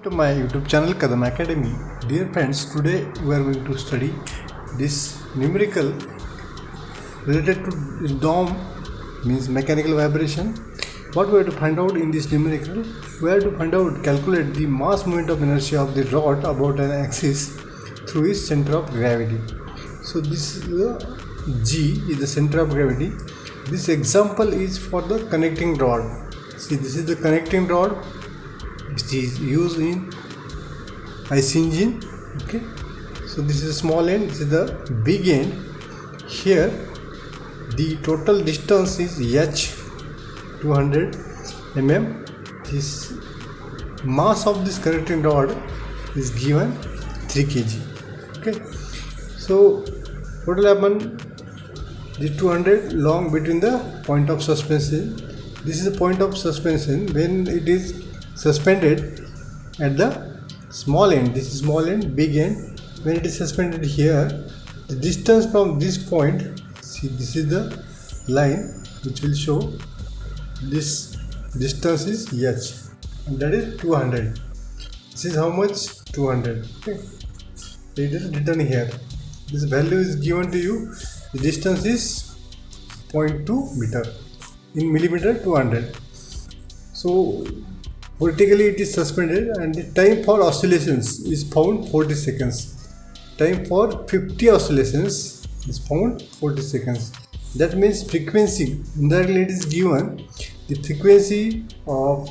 To my YouTube channel Kadam Academy. Dear friends, today we are going to study this numerical related to DOM, means mechanical vibration. What we have to find out in this numerical, we have to calculate the mass moment of inertia of the rod about an axis through its center of gravity. So this is the G is the center of gravity. This example is for the connecting rod. See, this is the connecting rod which is used in IC engine. Okay, so this is a small end, this is the big end. Here the total distance is h 200 mm. This mass of this connecting rod is given 3 kg. Okay, so what will happen? The 200 long between the point of suspension. This is the point of suspension when it is suspended at the small end. This is small end, big end. When it is suspended here, the distance from this point, see, this is the line which will show this distance is h, and that is 200. This is how much? 200. Okay, it is written here. This value is given to you. The distance is 0.2 meter. In millimeter 200. So vertically it is suspended, and the time for oscillations is found 40 seconds. Time for 50 oscillations is found 40 seconds. That means frequency, indirectly it is given the frequency of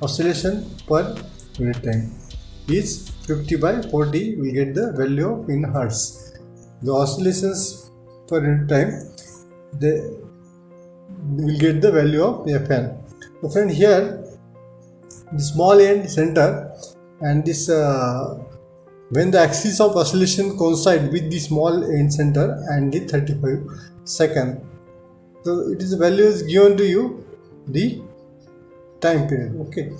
oscillation per unit time is 50 by 40. We get the value of in hertz. The oscillations per unit time, they will get the value of Fn. So friend, here the small end center and this when the axis of oscillation coincide with the small end center and the 35 second, so it is the value is given to you the time period. Okay,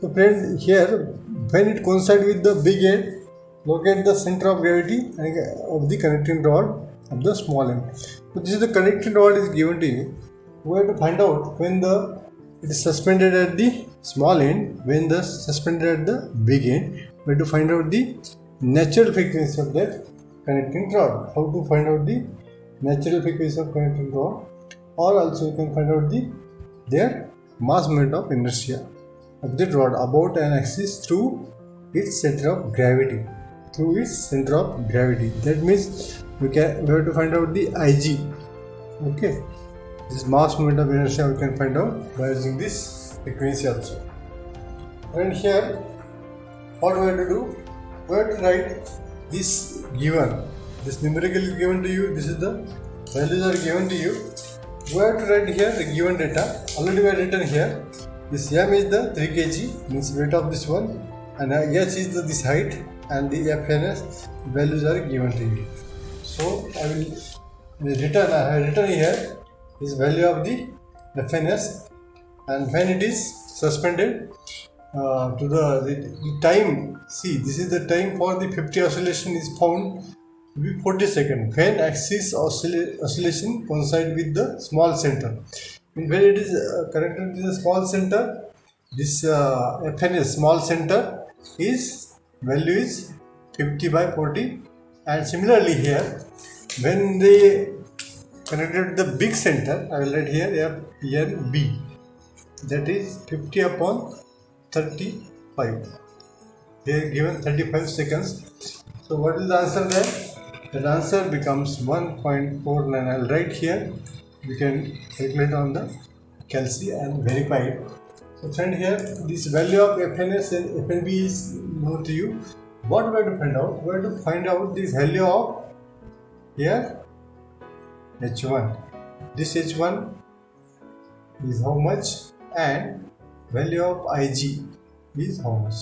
so friend, here when it coincide with the big end, locate the center of gravity of the connecting rod of the small end. So this is the connecting rod is given to you. We have to find out when it is suspended at the small end, when the suspended at the big end. We have to find out the natural frequency of that connecting rod. How to find out the natural frequency of connecting rod, or also you can find out their mass moment of inertia of the rod about an axis through its center of gravity. Through its center of gravity. That means we have to find out the Ig. Okay. This mass moment of inertia we can find out by using this frequency also. And here, what we have to do? We have to write this given. This numerical is given to you. This is the values are given to you. We have to write here the given data. Already we have written here. This m is the 3 kg, means weight of this one, and h is this height, and the fns values are given to you. So I have written here this value of the fns, and when it is suspended to the time, see, this is the time for the 50 oscillation is found to be 40 seconds when axis oscillation coincide with the small center. When it is connected to the small center, this fns small center is value is 50 by 40, and similarly here when they connected to the big center, I will write here FNB, that is 50 upon 35. They are given 35 seconds. So what is the answer there? The answer becomes 1.49. I will write here. You can calculate on the calci and verify it. So friend, here this value of FNS and FNB is known to you. What we have to find out? We have to find out this value of here H1. This H1 is how much, and value of Ig is how much.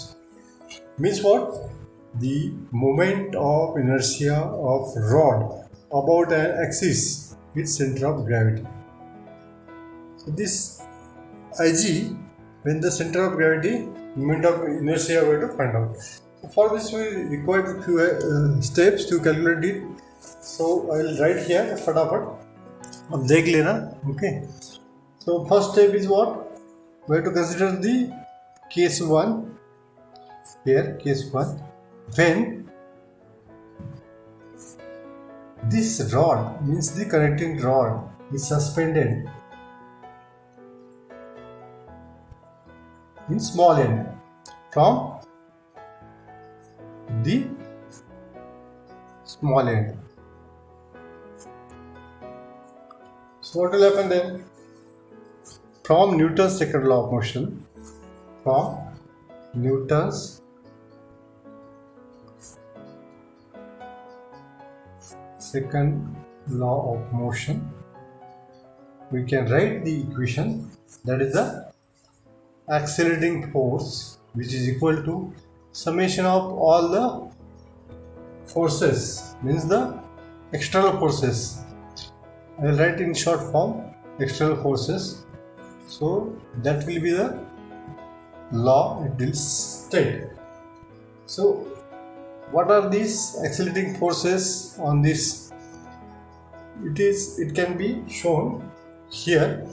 Means what? The moment of inertia of rod about an axis with center of gravity. So this Ig, when the center of gravity, moment of inertia we have to find out. So for this we require a few steps to calculate it. So I will write here फटाफट, अब देख लेना. Okay, so first step is what? We have to consider the case 1. Here case 1, when this rod, means the connecting rod, is suspended in small end from the small end. So what will happen then? From Newton's second law of motion, from Newton's second law of motion, we can write the equation, that is the accelerating force, which is equal to summation of all the forces, means the external forces. I will write in short form external forces. So that will be the law it will state. So what are these accelerating forces on this? It can be shown here.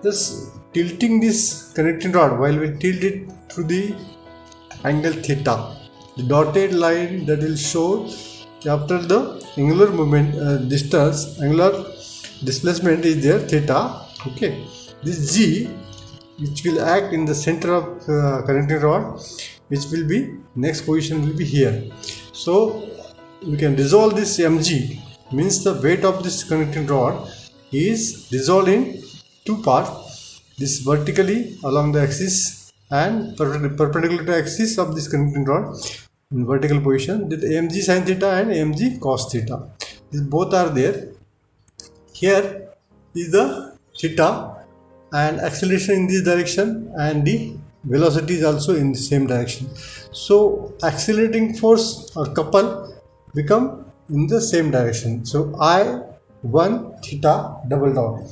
Just tilting this connecting rod, while we tilt it through the angle theta, the dotted line that will show after the angular movement distance, angular displacement is there, theta. Okay, this G, which will act in the center of connecting rod, which will be next position will be here. So we can resolve this mg, means the weight of this connecting rod is dissolved in two parts, this vertically along the axis and perpendicular to axis of this connecting rod in vertical position, that mg sin theta and mg cos theta, these both are there. Here is the theta and acceleration in this direction, and the velocity is also in the same direction. So accelerating force or couple become in the same direction. So I1 theta double dot,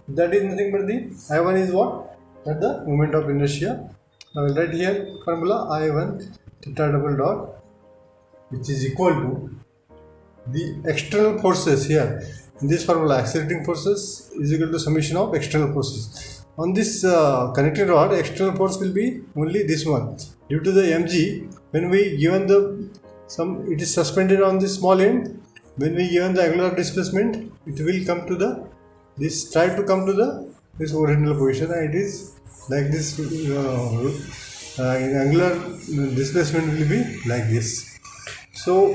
that is nothing but the I1 is what? That the moment of inertia. I will write here formula I1 theta double dot, which is equal to the external forces here. In this formula, accelerating forces is equal to summation of external forces. On this connecting rod, external force will be only this one. Due to the mg, when we given the it is suspended on this small end. When we given the angular displacement, it will come to the try to come to this original position, and it is like this. Angular displacement will be like this. So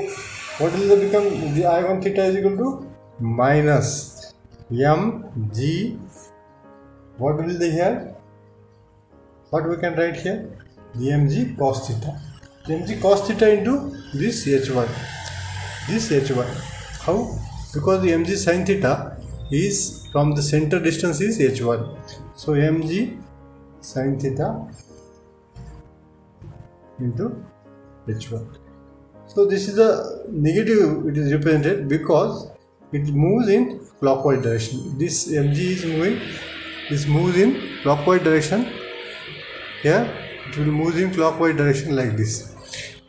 what will become? The I1 theta is equal to minus mg. What will they here? What we can write here? The mg cos theta. Mg cos theta into this h1. This h1. How? Because the mg sin theta is from the center distance is h1. So mg sin theta into h1. So this is the negative. It is represented because it moves in clockwise direction. This mg moves in clockwise direction. Here it will move in clockwise direction like this,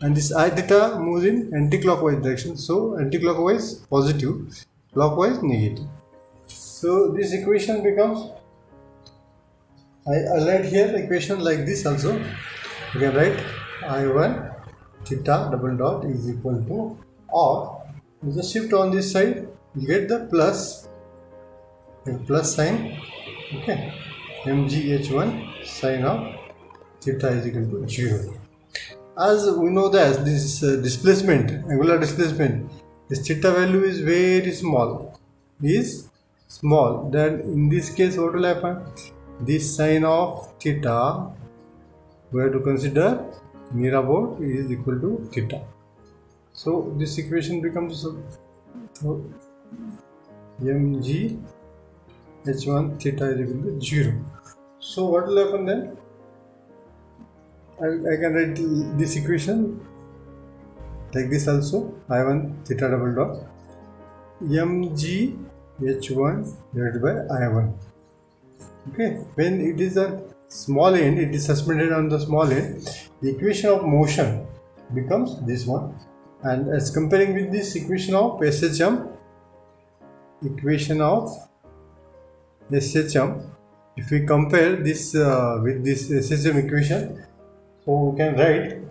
and this I theta moves in anti-clockwise direction. So anti-clockwise positive, clockwise negative. So this equation becomes, I write here equation like this also. You can write I1 theta double dot is equal to, or just shift on this side, you get the plus sign. Okay, mgh1 sin of theta is equal to 0. As we know that this displacement, angular displacement, this theta value is very small, then in this case what will happen? This sin of theta we have to consider near about is equal to theta. So this equation becomes mg h1 theta is equal to 0. So what will happen then? I can write this equation like this also. I1 theta double dot mg h1 divided by I1. Okay, when it is a small end, it is suspended on the small end, the equation of motion becomes this one. And as comparing with this equation of SHM, if we compare this with this SHM equation, so we can write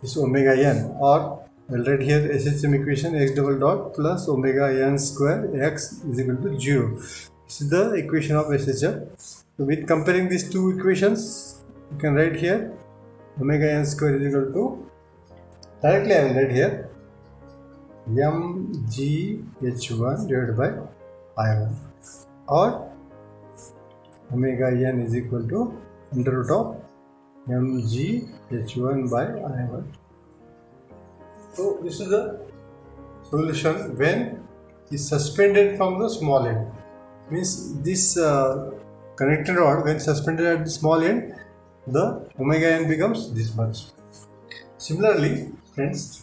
is omega n, or we'll write here SHM equation x double dot plus omega n square x is equal to 0. This is the equation of SHM. So with comparing these two equations, you can write here omega n square is equal to, directly I will write here mgh1 divided by I1, or omega n is equal to under root of mgh1 by I1. So this is the solution when is suspended from the small end. Means this connected rod, when suspended at the small end, the omega n becomes this much. Similarly, friends,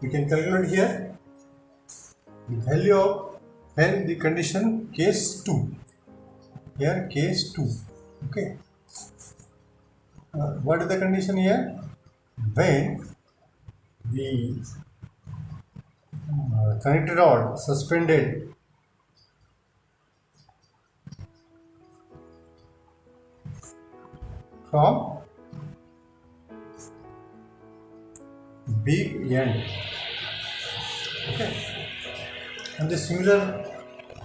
we can calculate here the value of when the condition case 2. Here case 2. Okay. What is the condition here? When the connected rod suspended from big end. Okay. On the similar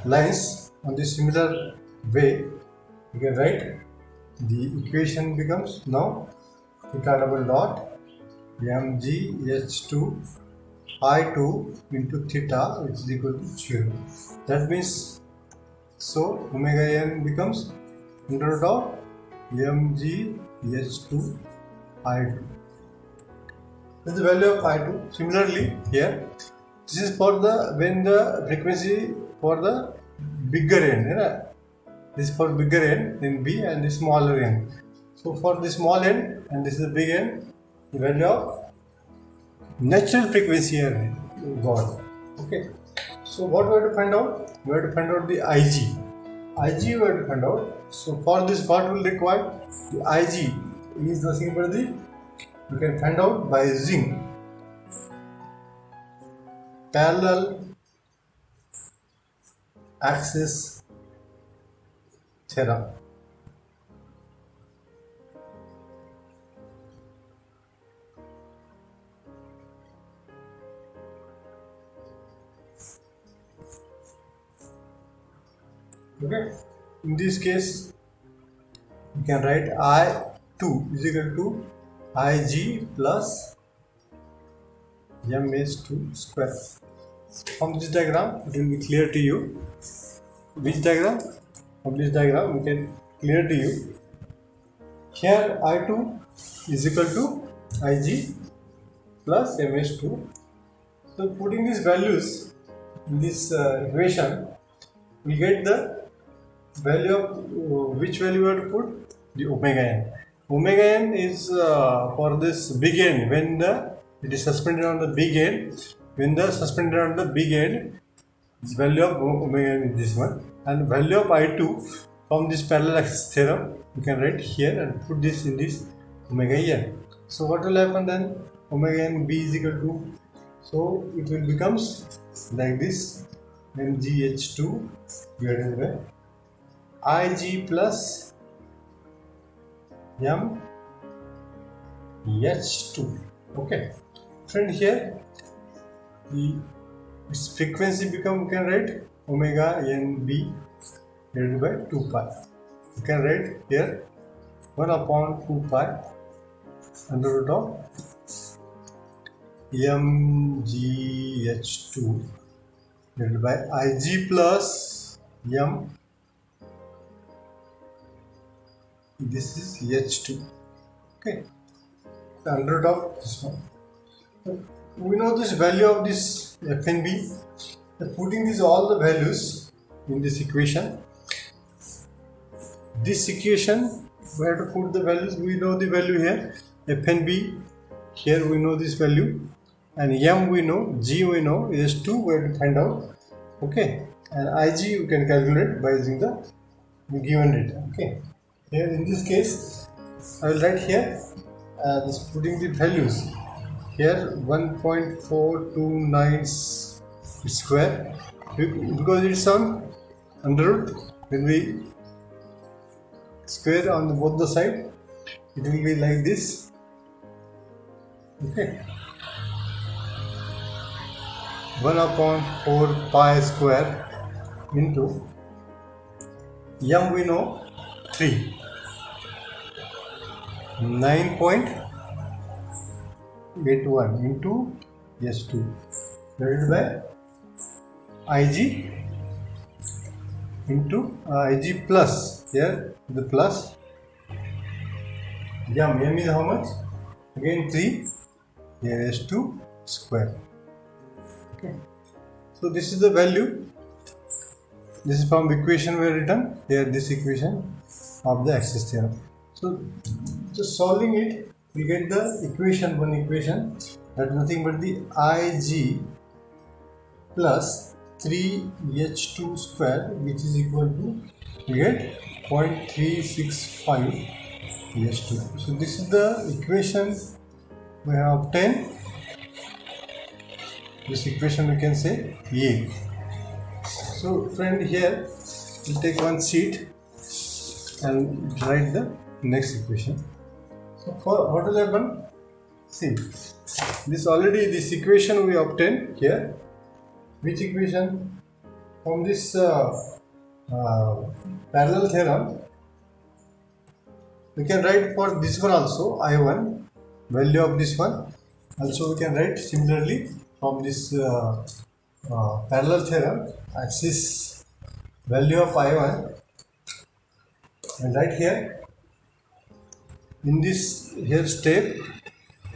lines, on the similar way, you can write the equation becomes now theta double dot mgh2 I2 into theta, which is equal to 0. That means, so omega n becomes under root of mgh2 I2. This is the value of I2. Similarly, here, this is for the when the frequency for the bigger end. Right? This is for bigger end in B and the smaller end. So for the small end and this is the big end, the value of natural frequency here got. Okay. So what we have to find out? We have to find out the IG. IG we have to find out. So for this, what will require? The IG is nothing but the, you can find out by using parallel axis theorem. Okay. In this case, you can write I2 is equal to Ig plus mh2 square. From this diagram, it will be clear to you. Which diagram? From this diagram, we can clear to you. Here I2 is equal to Ig plus mh2. So putting these values in this equation, we get the value of which value we have to put? The omega n. Omega n is for this big end when it is suspended on the big end. When the suspended on the big end, this value of omega n is this one, and value of I2 from this parallel axis theorem you can write here and put this in this omega n. So what will happen then? Omega n b is equal to, so it will becomes like this, mgh2 divided by Ig plus mh2. Okay, friend, here the its frequency become, you can write omega nb divided by 2 pi. You can write here 1 upon 2 pi under root of mgh2 divided by Ig plus m. This is h2. Okay, the under root of this one. So we know this value of this f and b. Putting these all the values in this equation. This equation we have to put the values. We know the value here f and b. Here we know this value, and m we know, g we know, is 2 we have to find out. Okay, and Ig you can calculate by using the given data. Okay. Here in this case, I will write here just putting the values. Here 1.429 square, because it's on under root. When we square on both the side, it will be like this. Okay, 1 upon 4 pi square into m we know 3, 9.81 into S2 divided by Ig into Ig plus, here the plus, m is how much? Again 3, here S2 square. Okay, so this is the value. This is from equation we have written here, this equation of the axis theorem. So just solving it, we get the equation, one equation, that is nothing but the Ig plus 3H2 square, which is equal to, we get 0.365 H2. So this is the equation we have obtained. This equation we can say A. So friend, here we'll take one sheet and write the next equation. So for what will happen? See, this equation we obtained here. Which equation? From this parallel theorem, we can write for this one also, I1, value of this one. Also we can write similarly from this parallel theorem, axis value of I1, and right here in this here step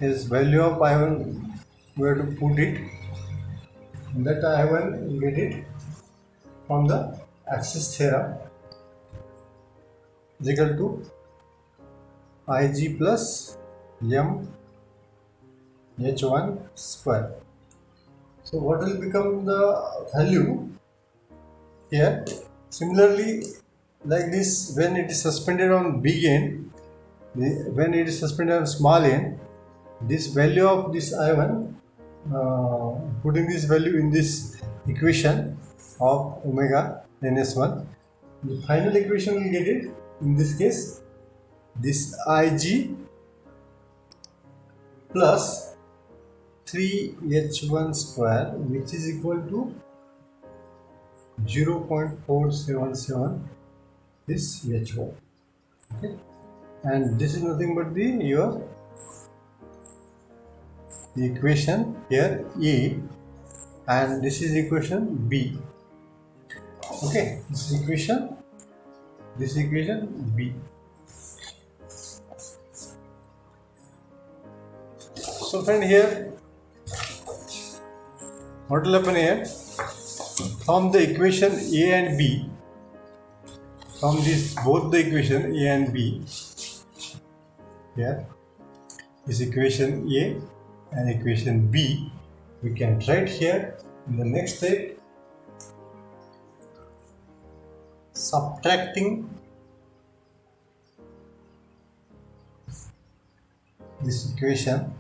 is value of I1, we have to put it, and that I1 will get it from the axis theorem is equal to Ig plus m H1 square. So what will become the value here? Similarly, like this, when it is suspended on big end, when it is suspended on small end, this value of this I1, putting this value in this equation of omega ns1, the final equation will get it. In this case, this Ig plus 3H1 square, which is equal to 0.477 this H1. Okay, and this is nothing but the equation here A, and this is equation B. Okay, this is equation B. So friend, here what will happen here? From the equation A and B, from this both the equation A and B, here is equation A and equation B, we can write here in the next step, subtracting this equation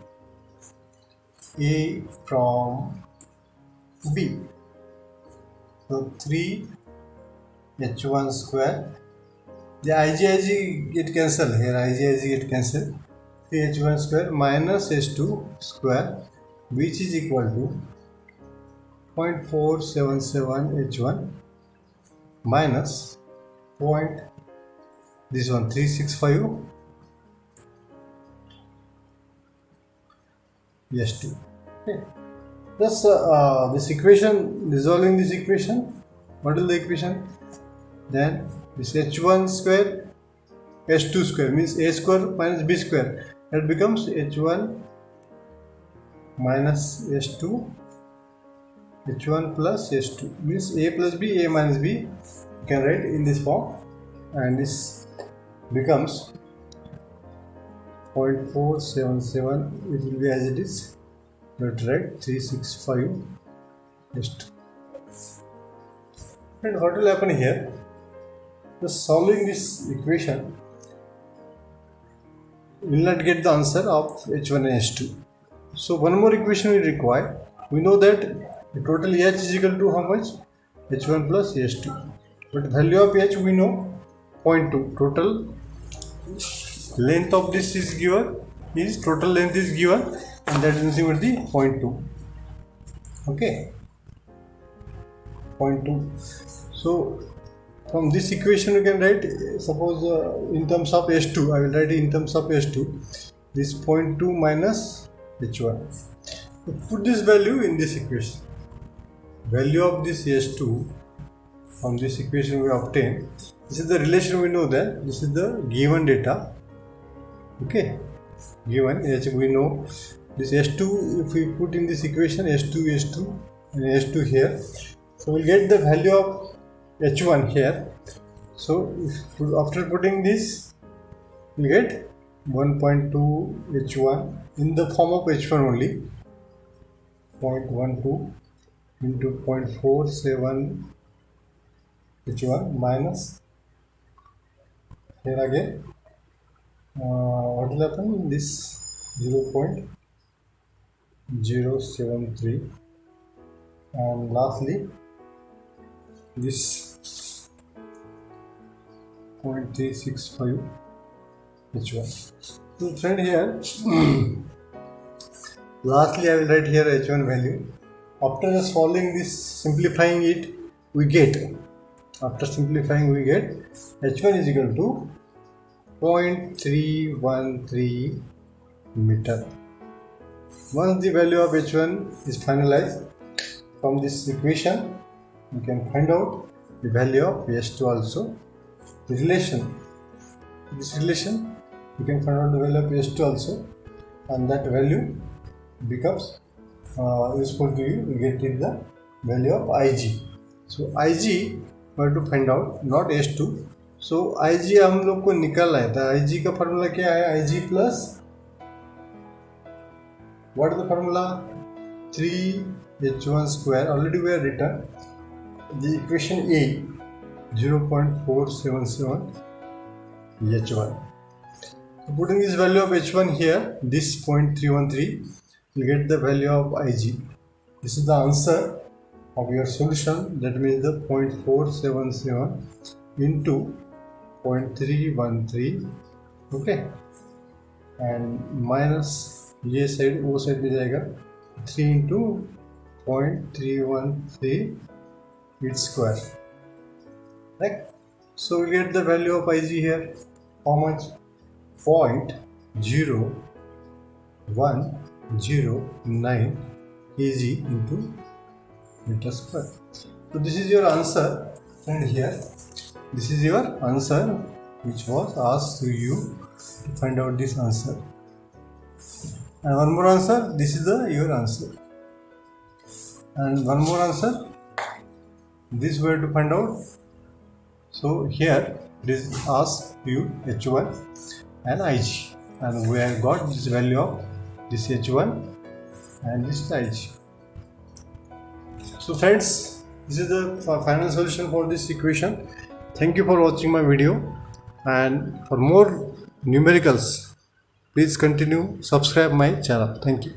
A from B. So 3H1 square, the Ig get cancelled here, Ig get cancelled, 3H1 square minus H2 square, which is equal to 0.477 H1 minus this one 365 S2. Okay. Thus this equation, resolving this equation, what is the equation? Then this H1 square H2 square means A square minus B square, that becomes H1 minus H2, H1 plus H2 means A plus B, A minus B, you can write in this form, and this becomes 0.477, it will be as it is, but write 365 S2. And what will happen here? Just solving this equation, we will not get the answer of H1 and H2. So one more equation we require. We know that the total H is equal to how much? H1 plus H2. But value of H we know 0.2. Total length of this is given is total length is given, and that is nothing but the 0.2. Okay, 0.2. So from this equation you can write, suppose in terms of H2, I will write in terms of H2, this 0.2 minus H1. So put this value in this equation. Value of this H2 from this equation we obtain. This is the relation we know that. This is the given data. Okay, given H we know. This H2, if we put in this equation H2 and H2 here, so we'll get the value of H1 here. So after putting this, we get 1.2 H1 in the form of H1 only, 0.12 into 0.47 H1 minus here again what will happen in this 0.073, and lastly this 0.365 H1. So friend, here lastly I will write here H1 value. After just solving this, simplifying it, we get, after simplifying we get H1 is equal to 0.313 meter. Once the value of H1 is finalized, from this equation you can find out the value of H2 also. The relation, this relation you can find out the value of H2 also, and that value becomes useful to you. You get it the value of Ig. So Ig we have to find out, not H2. So Ig हम लोग को निकालना है, तो Ig का formula क्या है? Ig plus what is the formula? 3H1 square. Already we have written the equation A, 0.477 H1. So putting this value of H1 here, this 0.313, you get the value of Ig. This is the answer of your solution. That means the 0.477 into 0.313. Okay, and minus ये side वो side में जाएगा 3 into 0.313 its square, right? So we get the value of Ig here. How much? 0.0109 kg into meter square. So this is your answer, and here this is your answer which was asked to you to find out this answer. And one more answer, this is your answer. And one more answer, this way to find out. So here this asks you H1 and Ig, and we have got this value of this H1 and this Ig. So friends, this is the final solution for this equation. Thank you for watching my video, and for more numericals, please continue subscribe my channel. Thank you.